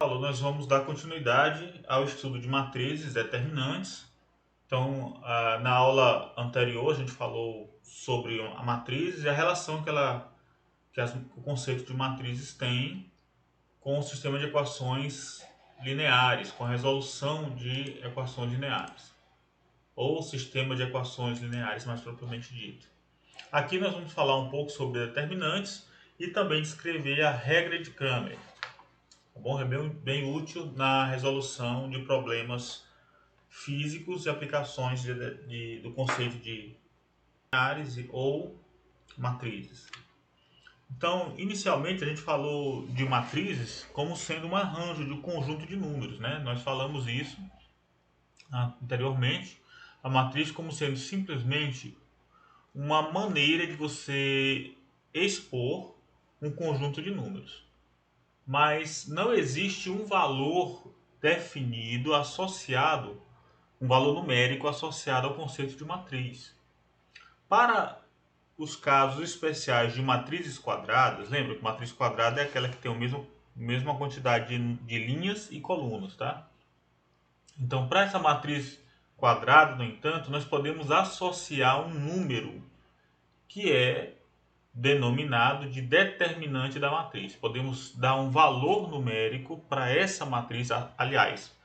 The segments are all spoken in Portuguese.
Nós vamos dar continuidade ao estudo de matrizes determinantes. Então, na aula anterior, a gente falou sobre a matriz e a relação que o conceito de matrizes tem com o sistema de equações lineares, com a resolução de equações lineares, ou sistema de equações lineares, mais propriamente dito. Aqui nós vamos falar um pouco sobre determinantes e também descrever a regra de Cramer. Tá bom? É bem útil na resolução de problemas físicos e aplicações do conceito de lineares ou matrizes. Então, inicialmente a gente falou de matrizes como sendo um arranjo de um conjunto de números, né? Nós falamos isso anteriormente. A matriz como sendo simplesmente uma maneira de você expor um conjunto de números. Mas não existe um valor definido associado, um valor numérico associado ao conceito de matriz. Para os casos especiais de matrizes quadradas, lembra que matriz quadrada é aquela que tem mesma quantidade de linhas e colunas, tá? Então, para essa matriz quadrada, no entanto, nós podemos associar um número que é denominado de determinante da matriz. Podemos dar um valor numérico para essa matriz. Aliás,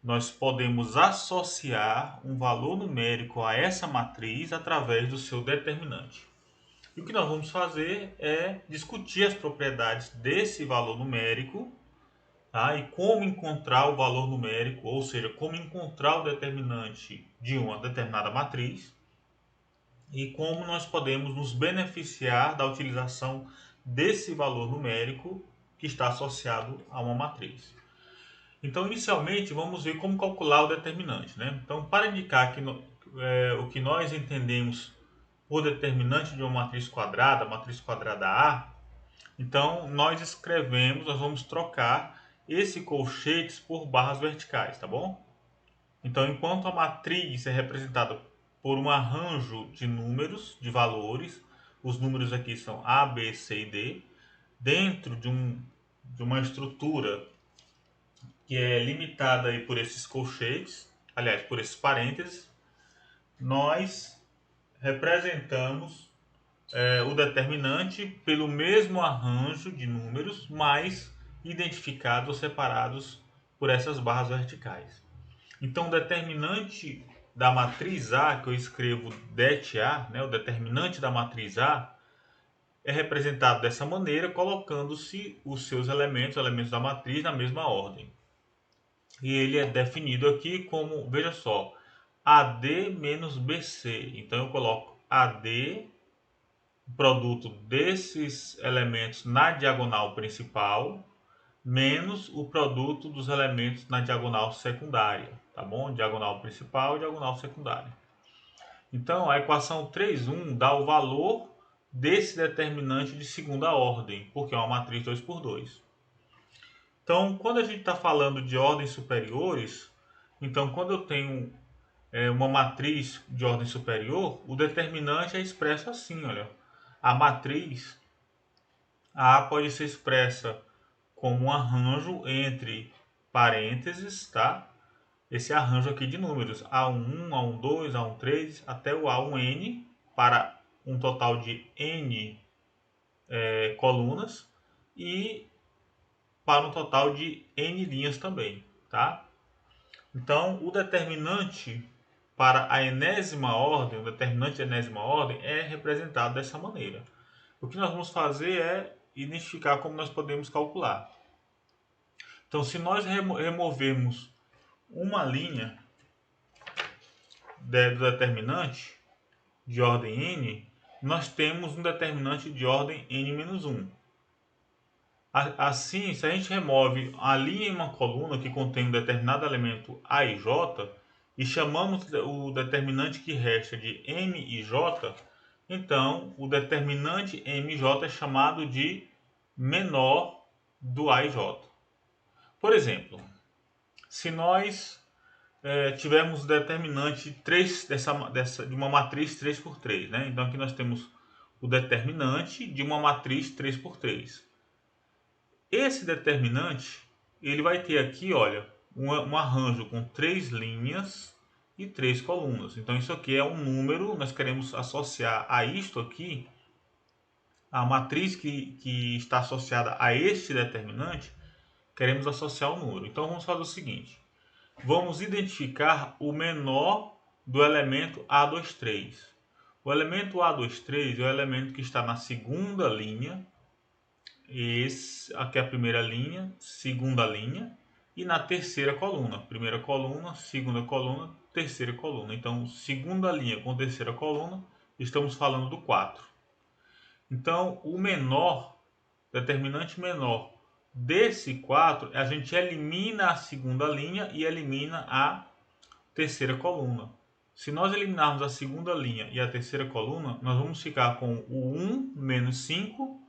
nós podemos associar um valor numérico a essa matriz através do seu determinante. E o que nós vamos fazer é discutir as propriedades desse valor numérico, tá? E como encontrar o valor numérico, ou seja, como encontrar o determinante de uma determinada matriz e como nós podemos nos beneficiar da utilização desse valor numérico que está associado a uma matriz. Então, inicialmente, vamos ver como calcular o determinante, né? Então, para indicar o que nós entendemos por determinante de uma matriz quadrada A, então nós vamos trocar esse colchetes por barras verticais, tá bom? Então, enquanto a matriz é representada por um arranjo de números, de valores, os números aqui são A, B, C e D, dentro de uma estrutura que é limitada aí por esses colchetes, aliás, por esses parênteses, nós representamos o determinante pelo mesmo arranjo de números, mas identificados ou separados por essas barras verticais. Então, o determinante da matriz A, que eu escrevo det A, né, o determinante da matriz A, é representado dessa maneira, colocando-se os seus elementos da matriz, na mesma ordem. E ele é definido aqui como, veja só, AD menos BC. Então, eu coloco AD, produto desses elementos na diagonal principal, menos o produto dos elementos na diagonal secundária, tá bom? Diagonal principal e diagonal secundária. Então, a equação 3,1 dá o valor desse determinante de segunda ordem, porque é uma matriz 2 por 2. Então, quando a gente está falando de ordens superiores, então quando eu tenho uma matriz de ordem superior, o determinante é expresso assim, olha. A matriz A pode ser expressa como um arranjo entre parênteses, tá? Esse arranjo aqui de números A1, A12, A13 até o A1N para um total de N colunas e para um total de N linhas também, tá? Então, o determinante para a enésima ordem, o determinante de enésima ordem é representado dessa maneira. O que nós vamos fazer é identificar como nós podemos calcular. Então, se nós removermos uma linha do determinante de ordem n, nós temos um determinante de ordem n-1. Assim, se a gente remove a linha em uma coluna que contém um determinado elemento a e j, e chamamos o determinante que resta de m e j, então o determinante mj é chamado de menor do a e j. Por exemplo, se nós tivermos o determinante 3 de uma matriz 3 por 3, né? Então aqui nós temos o determinante de uma matriz 3 por 3. Esse determinante ele vai ter aqui, olha, um arranjo com 3 linhas e 3 colunas. Então isso aqui é um número, nós queremos associar a isto aqui, a matriz que está associada a este determinante, queremos associar o número. Então vamos fazer o seguinte, vamos identificar o menor do elemento A23. O elemento A23 é o elemento que está na segunda linha, aqui é a primeira linha, segunda linha, e na terceira coluna. Primeira coluna, segunda coluna, terceira coluna. Então, segunda linha com terceira coluna, estamos falando do 4. Então, o menor, determinante menor desse 4, a gente elimina a segunda linha e elimina a terceira coluna. Se nós eliminarmos a segunda linha e a terceira coluna, nós vamos ficar com o 1 menos 5,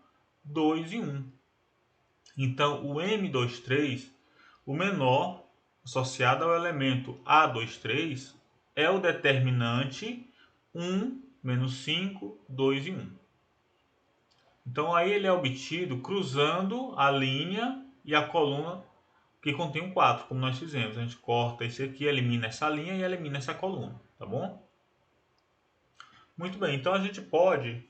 2 e 1. Então, o M23, o menor, associado ao elemento A23, é o determinante 1, menos 5, 2 e 1. Então, aí ele é obtido cruzando a linha e a coluna que contém um 4, como nós fizemos. A gente corta esse aqui, elimina essa linha e elimina essa coluna, tá bom? Muito bem, então a gente pode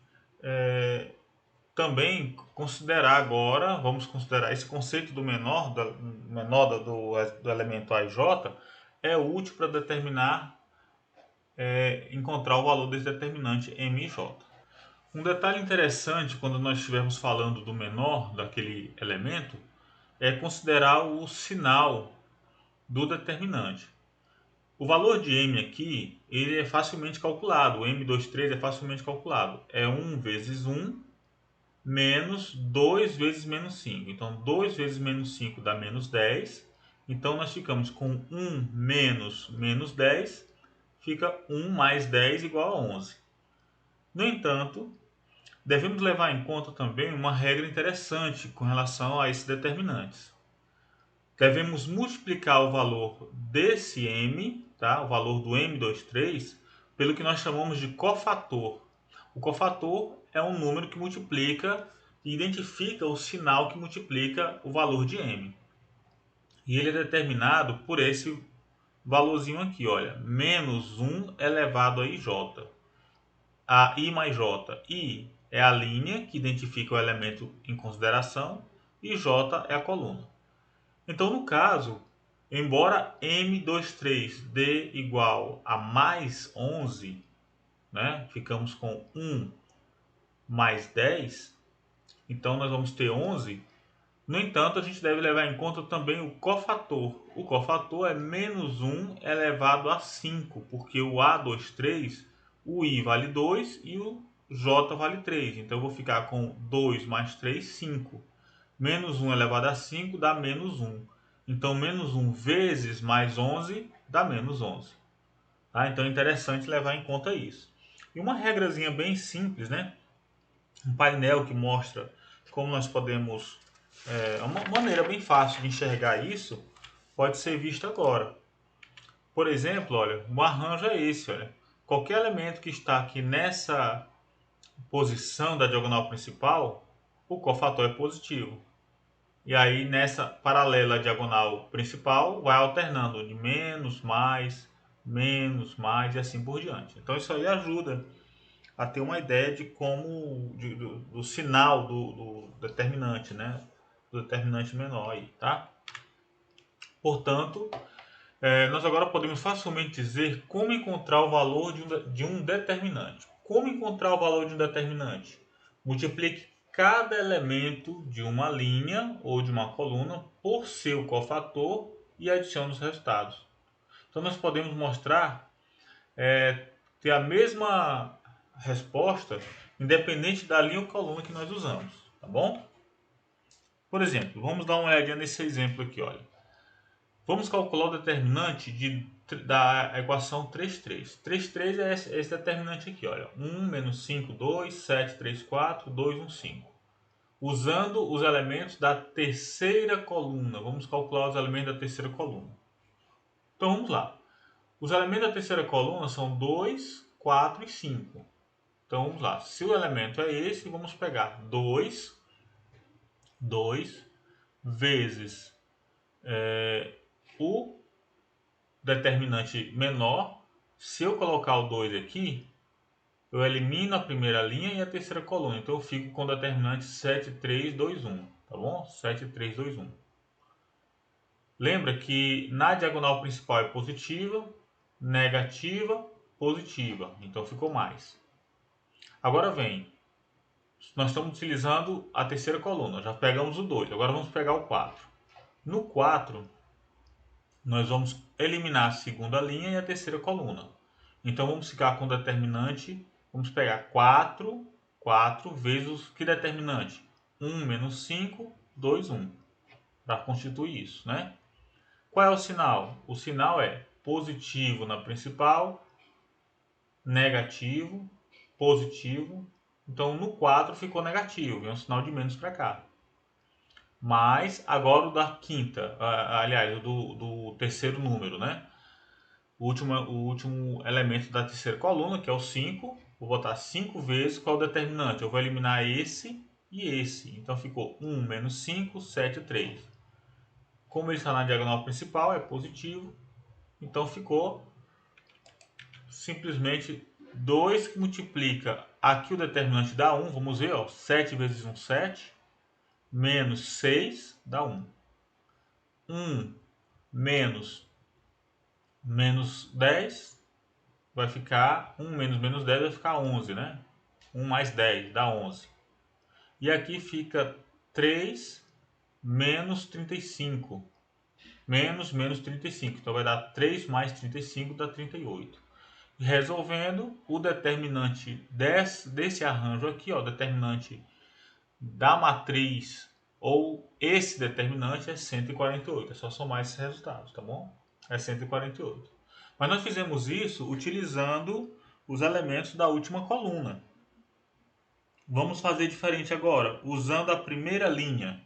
também considerar agora, vamos considerar esse conceito do menor, do elemento A e J, é útil para determinar, encontrar o valor desse determinante M e J. Um detalhe interessante quando nós estivermos falando do menor daquele elemento é considerar o sinal do determinante. O valor de M aqui, ele é facilmente calculado, o M23 é facilmente calculado, é 1 vezes 1 menos 2 vezes menos 5. Então, 2 vezes menos 5 dá menos 10. Então, nós ficamos com 1 menos menos 10, fica 1 mais 10 igual a 11. No entanto, devemos levar em conta também uma regra interessante com relação a esses determinantes. Devemos multiplicar o valor desse M, tá? O valor do M23, pelo que nós chamamos de cofator. O cofator é um número que multiplica e identifica o sinal que multiplica o valor de M. E ele é determinado por esse valorzinho aqui, olha, menos 1 elevado a IJ. A I mais J. I é a linha que identifica o elemento em consideração e J é a coluna. Então, no caso, embora M23 dê igual a mais 11, né, ficamos com 1 mais 10, então nós vamos ter 11. No entanto, a gente deve levar em conta também o cofator. O cofator é menos 1 elevado a 5, porque o A23, o I vale 2 e o J vale 3. Então eu vou ficar com 2 mais 3, 5. Menos 1 elevado a 5 dá menos 1. Então menos 1 vezes mais 11 dá menos 11. Tá? Então é interessante levar em conta isso. E uma regrazinha bem simples, né? Um painel que mostra como nós podemos, uma maneira bem fácil de enxergar isso, pode ser visto agora. Por exemplo, olha, o arranjo é esse, olha. Qualquer elemento que está aqui nessa posição da diagonal principal, o cofator é positivo. E aí nessa paralela à diagonal principal vai alternando de menos, mais e assim por diante. Então isso aí ajuda a ter uma ideia de como do sinal do determinante, né? Do determinante menor aí, tá? Portanto, nós agora podemos facilmente dizer como encontrar o valor de um determinante. Como encontrar o valor de um determinante? Multiplique cada elemento de uma linha ou de uma coluna por seu cofator e adicione os resultados. Então nós podemos mostrar ter a mesma resposta independente da linha ou coluna que nós usamos, tá bom? Por exemplo, vamos dar uma olhadinha nesse exemplo aqui, olha. Vamos calcular o determinante da equação 3,3. 3,3 é esse determinante aqui, olha. 1 menos 5, 2, 7, 3, 4, 2, 1, 5. Usando os elementos da terceira coluna. Vamos calcular os elementos da terceira coluna. Então vamos lá. Os elementos da terceira coluna são 2, 4 e 5. Então vamos lá. Se o elemento é esse, vamos pegar 2 vezes o determinante menor, se eu colocar o 2 aqui, eu elimino a primeira linha e a terceira coluna. Então eu fico com o determinante 7, 3, 2, 1. Tá bom? 7, 3, 2, 1. Lembra que na diagonal principal é positiva, negativa, positiva. Então ficou mais. Agora vem. Nós estamos utilizando a terceira coluna. Já pegamos o 2. Agora vamos pegar o 4. No 4, nós vamos eliminar a segunda linha e a terceira coluna. Então vamos ficar com o determinante. Vamos pegar 4 vezes que determinante? 1 menos 5, 2, 1. Para constituir isso, né? Qual é o sinal? O sinal é positivo na principal, negativo, positivo. Então no 4 ficou negativo, vem um sinal de menos para cá. Mas agora o da quinta, aliás, do terceiro número, né? O último elemento da terceira coluna, que é o 5. Vou botar 5 vezes qual é o determinante. Eu vou eliminar esse e esse. Então ficou 1 menos 5, 7, 3. Como ele está na diagonal principal, é positivo. Então ficou simplesmente 2 que multiplica. Aqui o determinante dá 1. Vamos ver, ó, 7 vezes 1, 7. Menos 6 dá 1. 1 menos 10 vai ficar 1 menos 10 vai ficar 11, né? 1 mais 10 dá 11. E aqui fica 3 menos 35. Menos 35. Então vai dar 3 mais 35 dá 38. Resolvendo, o determinante desse arranjo aqui, ó, o determinante da matriz ou esse determinante é 148. É só somar esses resultados, tá bom? É 148. Mas nós fizemos isso utilizando os elementos da última coluna. Vamos fazer diferente agora, usando a primeira linha.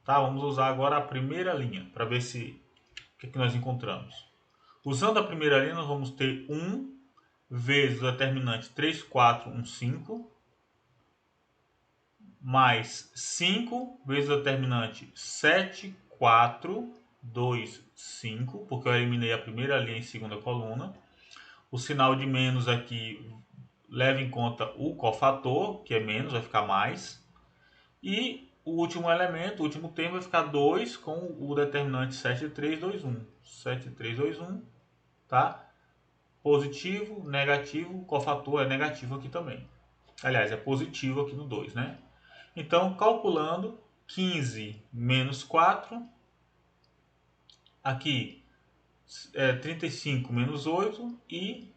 Tá? Vamos usar agora a primeira linha para ver se o que nós encontramos. Usando a primeira linha, nós vamos ter 1 vezes o determinante 3, 4, 1, 5, mais 5 vezes o determinante 7, 4, 2, 5, porque eu eliminei a primeira linha e segunda coluna. O sinal de menos aqui leva em conta o cofator, que é menos, vai ficar mais. E o último elemento, o último termo, vai ficar 2 com o determinante 7, 3, 2, 1. 7, 3, 2, 1, tá? Positivo, negativo, o cofator é negativo aqui também. Aliás, é positivo aqui no 2, né? Então, calculando, 15 menos 4, aqui 35 menos 8 e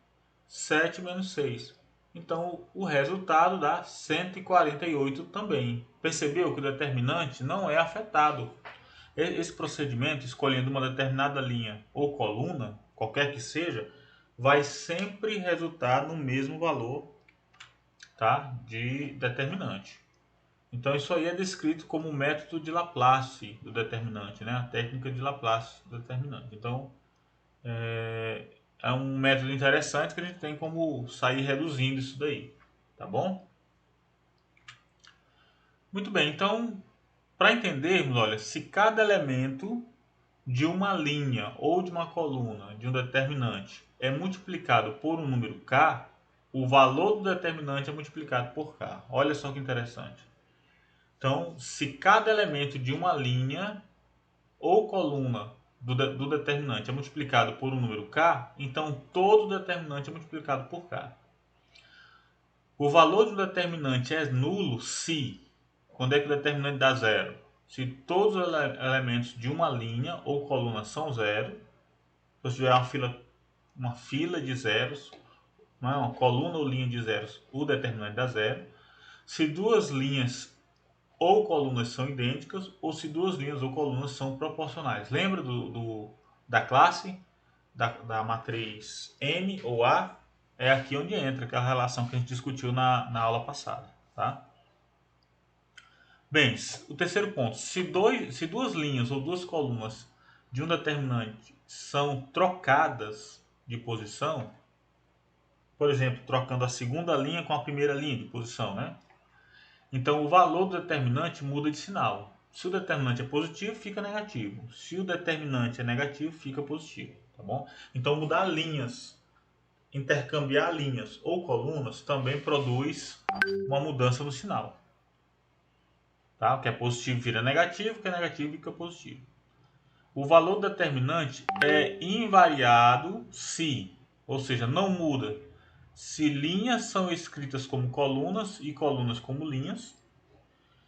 7 menos 6. Então, o resultado dá 148 também. Percebeu que o determinante não é afetado. Esse procedimento, escolhendo uma determinada linha ou coluna, qualquer que seja, vai sempre resultar no mesmo valor, tá, de determinante. Então isso aí é descrito como o método de Laplace do determinante, né? A técnica de Laplace do determinante. Então é um método interessante que a gente tem como sair reduzindo isso daí, tá bom? Muito bem, então para entendermos, olha, se cada elemento de uma linha ou de uma coluna de um determinante é multiplicado por um número k, o valor do determinante é multiplicado por k. Olha só que interessante. Então, se cada elemento de uma linha ou coluna do determinante é multiplicado por um número k, então todo determinante é multiplicado por k. O valor do determinante é nulo se, quando é que o determinante dá zero? Se todos os elementos de uma linha ou coluna são zero, se tiver uma fila de zeros, não é? Uma coluna ou linha de zeros, o determinante dá zero. Se duas linhas ou colunas são idênticas, ou se duas linhas ou colunas são proporcionais. Lembra da classe, da matriz M ou A? É aqui onde entra aquela relação que a gente discutiu na aula passada. Tá? Bem, o terceiro ponto. Se duas linhas ou duas colunas de um determinante são trocadas de posição, por exemplo, trocando a segunda linha com a primeira linha de posição, né? Então o valor do determinante muda de sinal. Se o determinante é positivo, fica negativo. Se o determinante é negativo, fica positivo, tá bom? Então mudar linhas, intercambiar linhas ou colunas também produz uma mudança no sinal. Tá? O que é positivo vira negativo, o que é negativo fica positivo. O valor determinante é invariado se, ou seja, não muda, se linhas são escritas como colunas e colunas como linhas.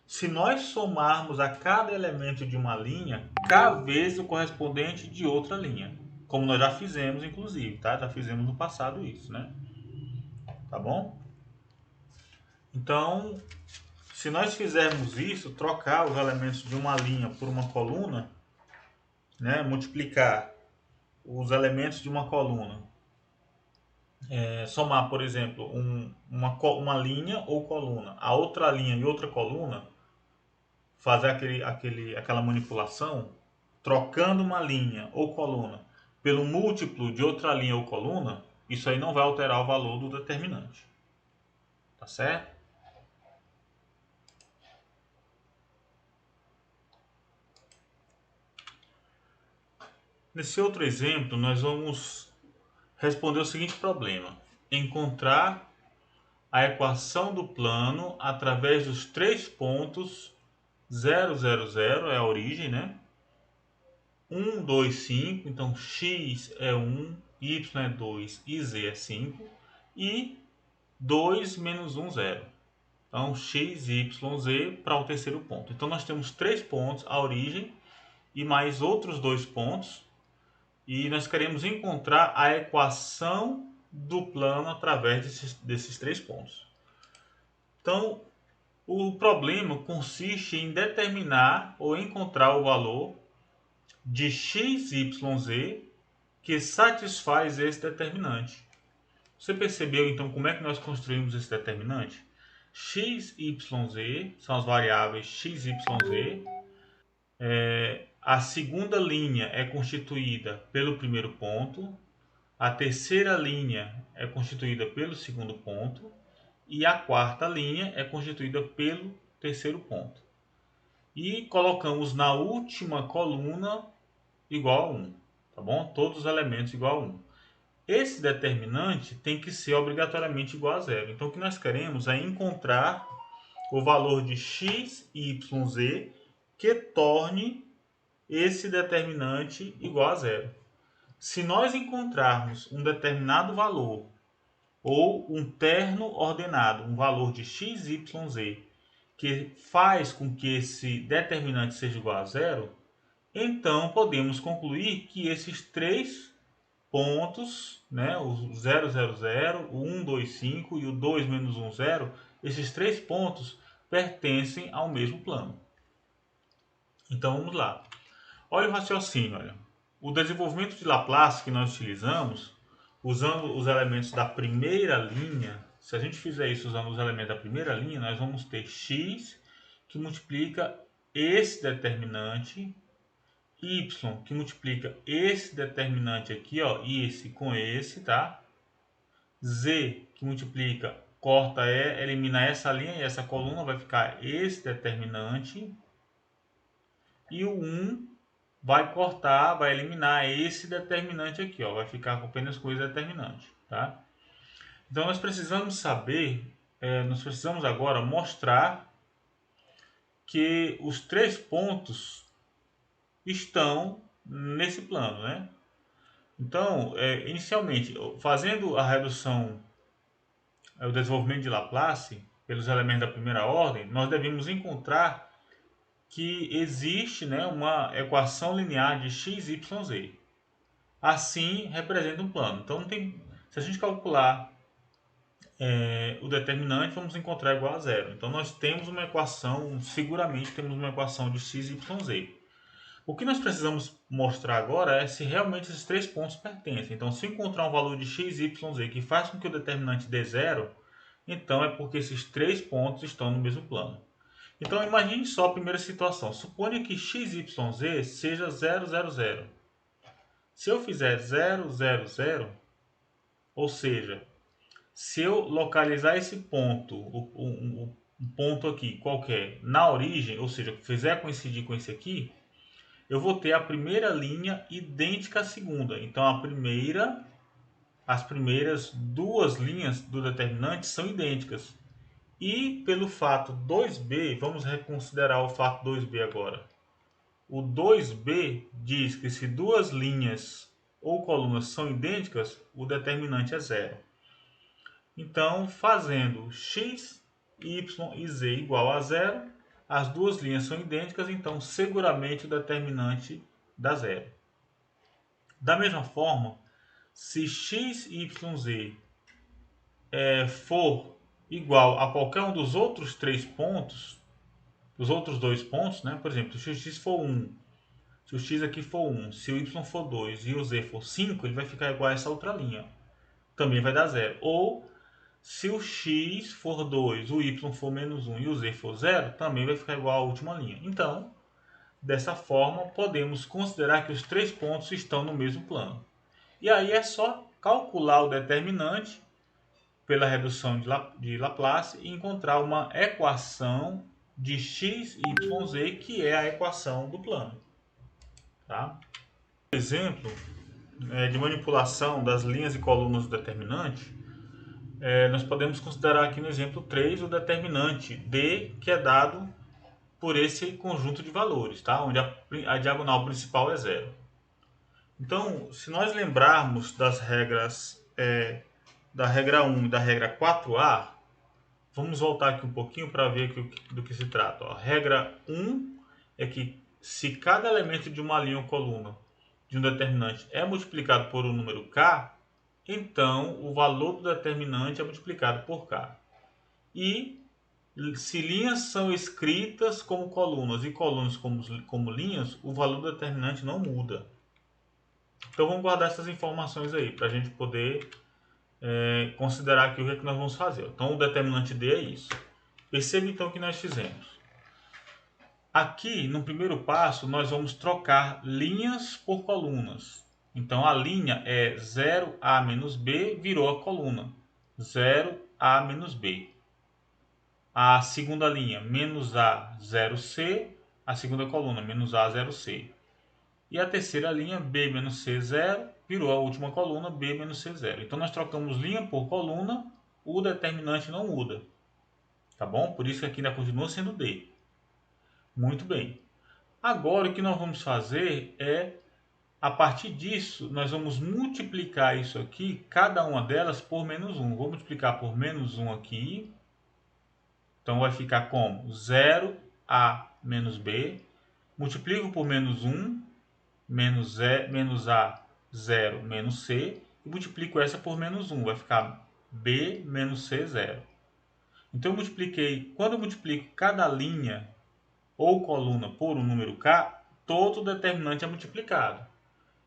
Se nós somarmos a cada elemento de uma linha, k vezes o correspondente de outra linha. Como nós já fizemos, inclusive, tá? Já fizemos no passado isso, né? Tá bom? Então, se nós fizermos isso, trocar os elementos de uma linha por uma coluna, né? Multiplicar os elementos de uma coluna, somar, por exemplo, uma linha ou coluna, a outra linha e outra coluna, fazer aquela manipulação, trocando uma linha ou coluna pelo múltiplo de outra linha ou coluna, isso aí não vai alterar o valor do determinante. Tá certo? Nesse outro exemplo, nós vamos responder o seguinte problema: encontrar a equação do plano através dos três pontos 0, 0, 0 é a origem, né? 1, 2, 5, então x é 1, y é 2 e z é 5, e 2 menos 1, 0. Então, x, y, z para o terceiro ponto. Então, nós temos três pontos, a origem, e mais outros dois pontos, e nós queremos encontrar a equação do plano através desses três pontos. Então, o problema consiste em determinar ou encontrar o valor de x, y, z que satisfaz esse determinante. Você percebeu então como é que nós construímos esse determinante? X, y, z são as variáveis x, y, z. A segunda linha é constituída pelo primeiro ponto, a terceira linha é constituída pelo segundo ponto e a quarta linha é constituída pelo terceiro ponto. E colocamos na última coluna igual a 1, tá bom? Todos os elementos igual a 1. Esse determinante tem que ser obrigatoriamente igual a zero. Então, o que nós queremos é encontrar o valor de x, y, z que torne esse determinante igual a zero. Se nós encontrarmos um determinado valor ou um terno ordenado, um valor de x, y, z, que faz com que esse determinante seja igual a zero, então podemos concluir que esses três pontos, né, o 0, 0, 0, o 1, 2, 5 e o 2 menos 1, 0, esses três pontos pertencem ao mesmo plano. Então vamos lá. Olha o raciocínio. Olha. O desenvolvimento de Laplace que nós utilizamos, usando os elementos da primeira linha, se a gente fizer isso usando os elementos da primeira linha, nós vamos ter x que multiplica esse determinante, y que multiplica esse determinante aqui, ó, e esse com esse, tá? Z que multiplica, corta elimina essa linha e essa coluna, vai ficar esse determinante. E o 1 vai cortar, vai eliminar esse determinante aqui, ó, vai ficar apenas com esse determinante, tá? Então nós precisamos saber, nós precisamos agora mostrar que os três pontos estão nesse plano, né? Então, inicialmente, fazendo a redução, o desenvolvimento de Laplace pelos elementos da primeira ordem, nós devemos encontrar que existe, né, uma equação linear de x, y, z. Assim, representa um plano. Então, se a gente calcular o determinante, vamos encontrar igual a zero. Então, nós temos uma equação, seguramente temos uma equação de x, y, z. O que nós precisamos mostrar agora é se realmente esses três pontos pertencem. Então, se encontrar um valor de x, y, z que faz com que o determinante dê zero, então é porque esses três pontos estão no mesmo plano. Então, imagine só a primeira situação. Suponha que x, y, z seja 0, 0, 0. Se eu fizer 0, 0, 0, ou seja, se eu localizar esse ponto, um ponto aqui qualquer na origem, ou seja, fizer coincidir com esse aqui, eu vou ter a primeira linha idêntica à segunda. Então as primeiras duas linhas do determinante são idênticas. E pelo fato 2b, vamos reconsiderar o fato 2b agora. O 2b diz que se duas linhas ou colunas são idênticas, o determinante é zero. Então, fazendo x, y e z igual a zero, as duas linhas são idênticas, então seguramente o determinante dá zero. Da mesma forma, se x, y, z for igual a qualquer um dos outros três pontos, os outros dois pontos, né? Por exemplo, se o x for 1, se o x aqui for 1, se o y for 2 e o z for 5, ele vai ficar igual a essa outra linha. Também vai dar zero. Ou, se o x for 2, o y for menos 1 e o z for 0, também vai ficar igual à última linha. Então, dessa forma, podemos considerar que os três pontos estão no mesmo plano. E aí é só calcular o determinante pela redução de Laplace e encontrar uma equação de x, y, z, que é a equação do plano. Tá? Exemplo de manipulação das linhas e colunas do determinante, nós podemos considerar aqui no exemplo 3 o determinante D, que é dado por esse conjunto de valores, tá? Onde a diagonal principal é zero. Então, se nós lembrarmos das regras da regra 1 e da regra 4A, vamos voltar aqui um pouquinho para ver do que se trata. Ó. Regra 1 é que se cada elemento de uma linha ou coluna de um determinante é multiplicado por um número k, então o valor do determinante é multiplicado por k. E se linhas são escritas como colunas e colunas como linhas, o valor do determinante não muda. Então vamos guardar essas informações aí para a gente poder considerar aqui o que é que nós vamos fazer. Então o determinante D é isso. Perceba então o que nós fizemos. Aqui, no primeiro passo, nós vamos trocar linhas por colunas. Então, a linha é 0A menos B, virou a coluna. 0A menos B. A segunda linha, menos A, 0C. A segunda coluna, menos A, 0C. E a terceira linha, B menos C, 0, virou a última coluna, B menos C, 0. Então, nós trocamos linha por coluna, o determinante não muda. Tá bom? Por isso que aqui ainda continua sendo D. Muito bem. Agora o que nós vamos fazer é, a partir disso, nós vamos multiplicar isso aqui, cada uma delas por menos 1. Vou multiplicar por menos 1 aqui. Então vai ficar como? 0A menos B. Multiplico por menos 1, menos A, 0, menos C. E multiplico essa por menos 1. Vai ficar B menos C, 0. Então eu multipliquei, quando eu multiplico cada linha ou coluna por um número k, todo determinante é multiplicado.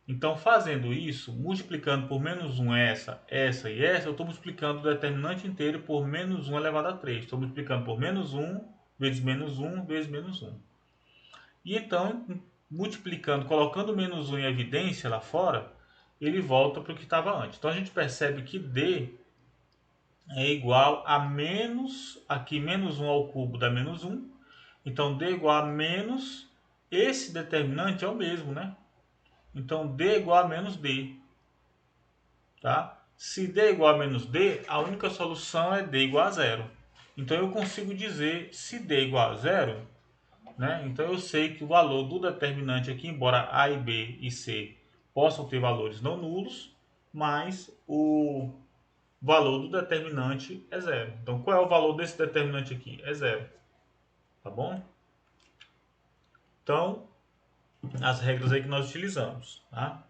Então, fazendo isso, multiplicando por menos 1 essa e essa, eu estou multiplicando o determinante inteiro por menos 1 elevado a 3. Estou multiplicando por menos 1 vezes menos 1 vezes menos 1. E então, multiplicando, colocando menos 1 em evidência lá fora, ele volta para o que estava antes. Então, a gente percebe que D é igual a menos, aqui menos 1 ao cubo dá menos 1. Então, D igual a menos, esse determinante é o mesmo, né? Então, D é igual a menos D. Tá? Se D é igual a menos D, a única solução é D igual a zero. Então, eu consigo dizer, se D é igual a zero, né? Então, eu sei que o valor do determinante aqui, embora A e B e C possam ter valores não nulos, mas o valor do determinante é zero. Então, qual é o valor desse determinante aqui? É zero. Tá bom? Então, as regras aí que nós utilizamos. Tá?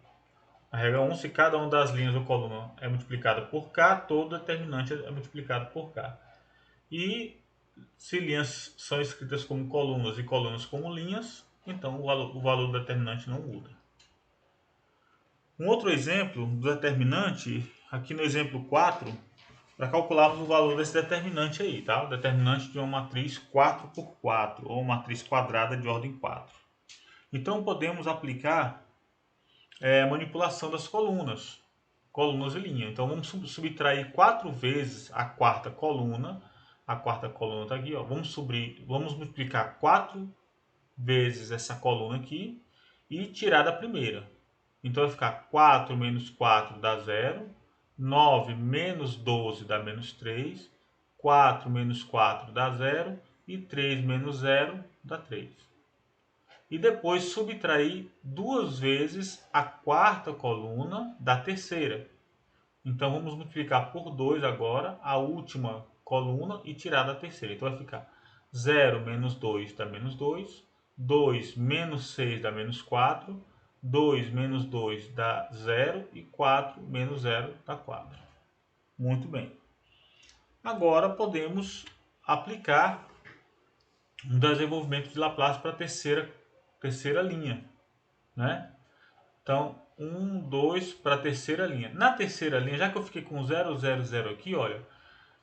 A regra 1, se cada uma das linhas ou coluna é multiplicada por K, todo determinante é multiplicado por K. E se linhas são escritas como colunas e colunas como linhas, então o valor do determinante não muda. Um outro exemplo do determinante, aqui no exemplo 4, para calcularmos o valor desse determinante aí, tá? O determinante de uma matriz 4 por 4, ou uma matriz quadrada de ordem 4. Então, podemos aplicar a manipulação das colunas e linha. Então, vamos subtrair 4 vezes a quarta coluna A quarta coluna está aqui, ó. Vamos multiplicar 4 vezes essa coluna aqui e tirar da primeira. Então vai ficar 4 menos 4 dá 0, 9 menos 12 dá menos 3, 4 menos 4 dá 0 e 3 menos 0 dá 3. E depois subtrair duas vezes a quarta coluna da terceira. Então vamos multiplicar por 2 agora a última coluna e tirar da terceira. Então vai ficar 0 menos 2 dá menos 2, 2 menos 6 dá menos 4, 2 menos 2 dá 0 e 4 menos 0 dá 4. Muito bem. Agora podemos aplicar um desenvolvimento de Laplace para a terceira linha, né? Então, 1, 2 para a terceira linha. Na terceira linha, já que eu fiquei com 0, 0, 0 aqui, olha,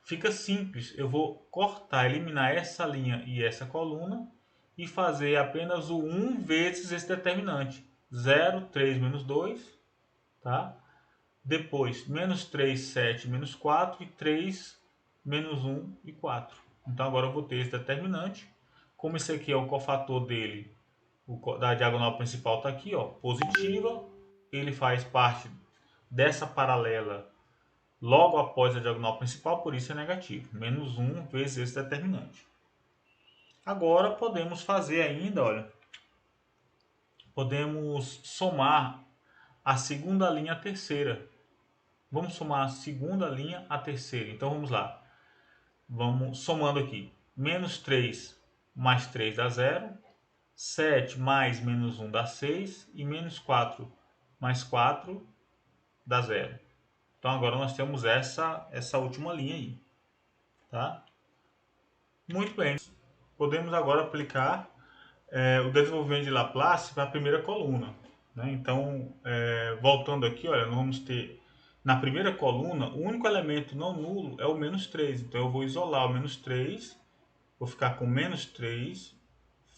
fica simples. Eu vou cortar, eliminar essa linha e essa coluna e fazer apenas o 1 vezes esse determinante. 0, 3 menos 2, tá? Depois, menos 3, 7, menos 4 e 3, menos 1 e 4. Então, agora eu vou ter esse determinante. Como esse aqui é o cofator dele, da diagonal principal está aqui, ó, positiva. Ele faz parte dessa paralela logo após a diagonal principal, por isso é negativo. Menos 1 vezes esse determinante. Agora podemos fazer ainda, olha, podemos somar a segunda linha à terceira. Vamos somar a segunda linha à terceira. Então vamos lá. Vamos somando aqui. Menos 3 mais 3 dá 0. 7 mais menos 1 dá 6. E menos 4 mais 4 dá 0. Então agora nós temos essa última linha aí. Tá? Muito bem. Podemos agora aplicar o desenvolvimento de Laplace para a primeira coluna. Né? Então, voltando aqui, olha, nós vamos ter na primeira coluna, o único elemento não nulo é o menos 3. Então eu vou isolar o menos 3, vou ficar com menos 3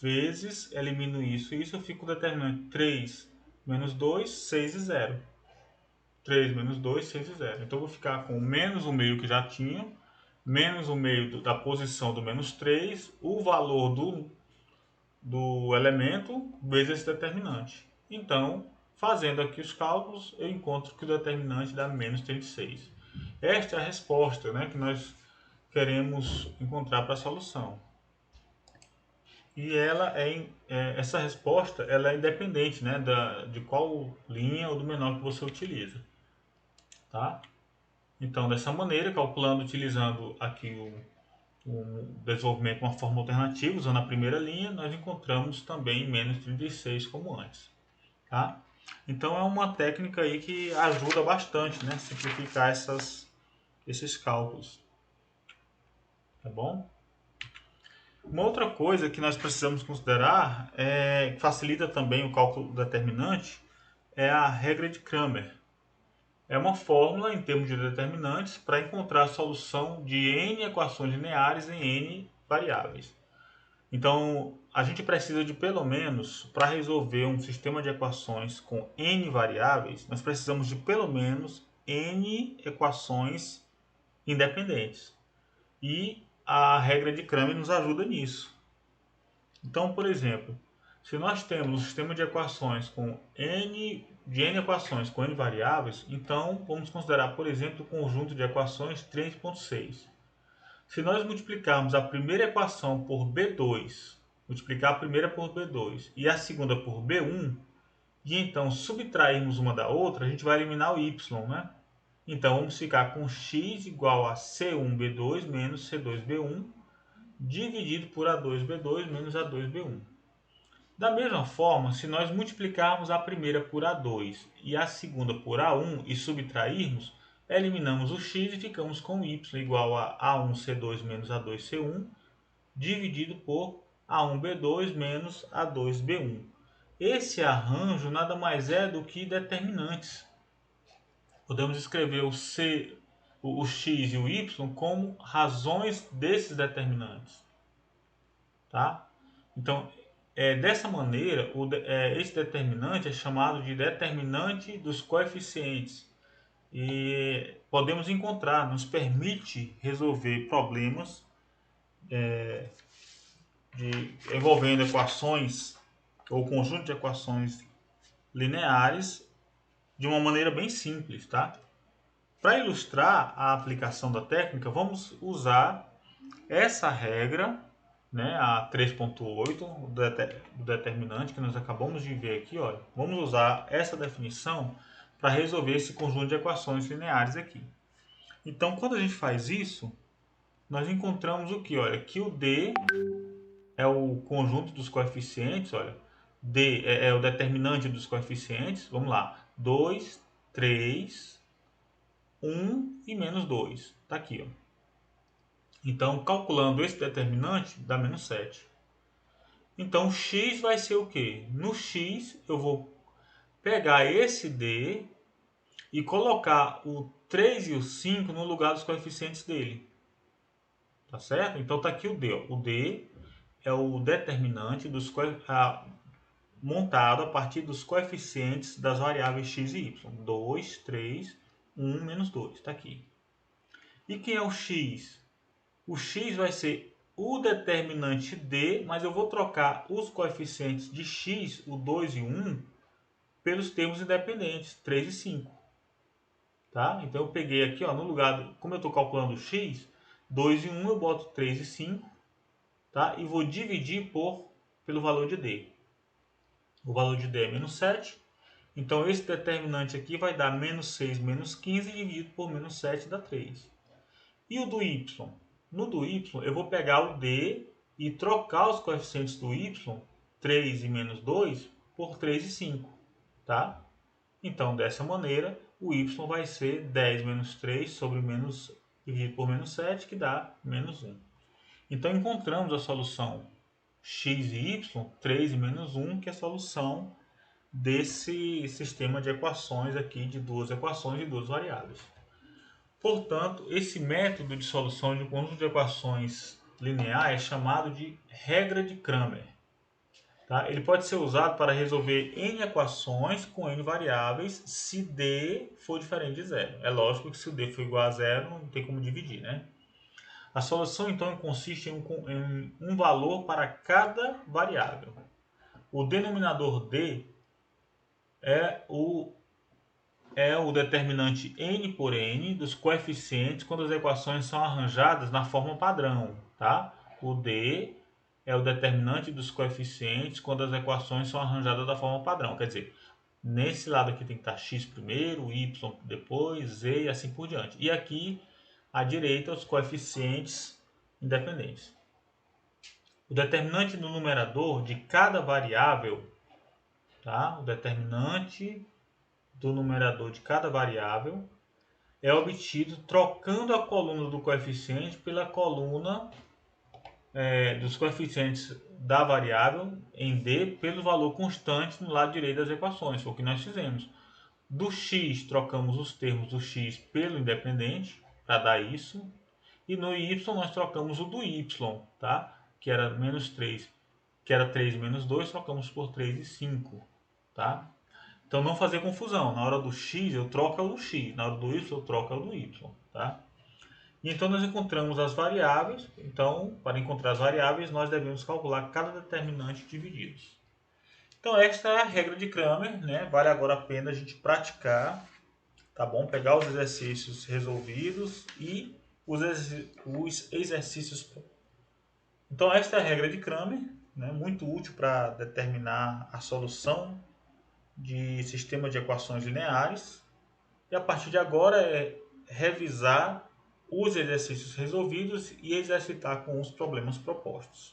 vezes, elimino isso e isso, eu fico com o determinante 3 menos 2, 6 e 0. 3 menos 2, 6 e 0. Então eu vou ficar com menos o meio que já tinha, menos o meio da posição do menos 3, o valor do elemento vezes esse determinante. Então, fazendo aqui os cálculos, eu encontro que o determinante dá menos 36. Esta é a resposta, né, que nós queremos encontrar para a solução. E essa resposta ela é independente, né, de qual linha ou do menor que você utiliza. Tá? Então, dessa maneira, calculando, utilizando aqui o desenvolvimento de uma forma alternativa, usando a primeira linha, nós encontramos também menos 36 como antes. Tá? Então é uma técnica aí que ajuda bastante, né, simplificar esses cálculos. Tá bom? Uma outra coisa que nós precisamos considerar, que facilita também o cálculo determinante, é a regra de Cramer. É uma fórmula em termos de determinantes para encontrar a solução de n equações lineares em n variáveis. Então, a gente precisa de pelo menos, para resolver um sistema de equações com n variáveis, nós precisamos de pelo menos n equações independentes. E a regra de Cramer nos ajuda nisso. Então, por exemplo, se nós temos um sistema de equações com n equações com n variáveis, então vamos considerar, por exemplo, o conjunto de equações 3.6. Se nós multiplicarmos a primeira equação por B2, multiplicar a primeira por B2 e a segunda por B1, e então subtrairmos uma da outra, a gente vai eliminar o y, né? Então vamos ficar com x igual a C1B2 menos C2B1, dividido por A2B2 menos A2B1. Da mesma forma, se nós multiplicarmos a primeira por A2 e a segunda por A1 e subtrairmos, eliminamos o x e ficamos com y igual a A1C2 menos A2C1, dividido por A1B2 menos A2B1. Esse arranjo nada mais é do que determinantes. Podemos escrever o x e o y como razões desses determinantes. Tá? Então, dessa maneira, esse determinante é chamado de determinante dos coeficientes. E podemos encontrar, nos permite resolver problemas envolvendo equações ou conjunto de equações lineares de uma maneira bem simples, tá? Para ilustrar a aplicação da técnica, vamos usar essa regra, né, a 3.8 do determinante que nós acabamos de ver aqui, olha. Vamos usar essa definição para resolver esse conjunto de equações lineares aqui. Então, quando a gente faz isso, nós encontramos o que? Olha, que o D é o conjunto dos coeficientes, olha. D é o determinante dos coeficientes. Vamos lá. 2, 3, 1 e menos 2. Está aqui, ó. Então, calculando esse determinante, dá menos 7. Então, x vai ser o quê? No x, eu vou pegar esse D e colocar o 3 e o 5 no lugar dos coeficientes dele. Tá certo? Então, está aqui o D. Ó. O D é o determinante montado a partir dos coeficientes das variáveis x e y. 2, 3, 1, menos 2. Está aqui. E quem é o x? O x vai ser o determinante D, mas eu vou trocar os coeficientes de x, o 2 e o 1, pelos termos independentes, 3 e 5. Tá? Então eu peguei aqui, ó, no lugar, como eu estou calculando o x, 2 e 1 eu boto 3 e 5, tá? E vou dividir pelo valor de D. O valor de D é menos 7. Então esse determinante aqui vai dar menos 6 menos 15 dividido por menos 7 dá 3. E o do y? No do y eu vou pegar o D e trocar os coeficientes do y, 3 e menos 2, por 3 e 5. Tá? Então dessa maneira o y vai ser 10 menos 3 sobre menos, dividido por menos 7, que dá menos 1. Então encontramos a solução x e y, 3 e menos 1, que é a solução desse sistema de equações aqui, de duas equações e duas variáveis. Portanto, esse método de solução de um conjunto de equações linear é chamado de regra de Cramer. Tá? Ele pode ser usado para resolver n equações com n variáveis se D for diferente de zero. É lógico que se o D for igual a zero, não tem como dividir, né? A solução, então, consiste em um valor para cada variável. O denominador D é o determinante n por n dos coeficientes quando as equações são arranjadas na forma padrão. Tá? O D é o determinante dos coeficientes quando as equações são arranjadas da forma padrão. Quer dizer, nesse lado aqui tem que estar x primeiro, y depois, z e assim por diante. E aqui, à direita, os coeficientes independentes. O determinante do numerador de cada variável, tá? O determinante do numerador de cada variável é obtido trocando a coluna do coeficiente pela coluna dos coeficientes da variável em D pelo valor constante no lado direito das equações. Foi o que nós fizemos. Do x, trocamos os termos do x pelo independente, para dar isso. E no y, nós trocamos o do y, tá? Que era menos 3, que era 3 menos 2, trocamos por 3 e 5, tá? Então não fazer confusão. Na hora do x, eu troco o do x. Na hora do y, eu troco o do y, tá? E então nós encontramos as variáveis. Então, para encontrar as variáveis, nós devemos calcular cada determinante divididos. Então, esta é a regra de Cramer, né? Vale agora a pena a gente praticar, tá bom? Pegar os exercícios resolvidos e os exercícios. Então, esta é a regra de Cramer, né? Muito útil para determinar a solução de sistema de equações lineares. E a partir de agora é revisar os exercícios resolvidos e exercitar com os problemas propostos.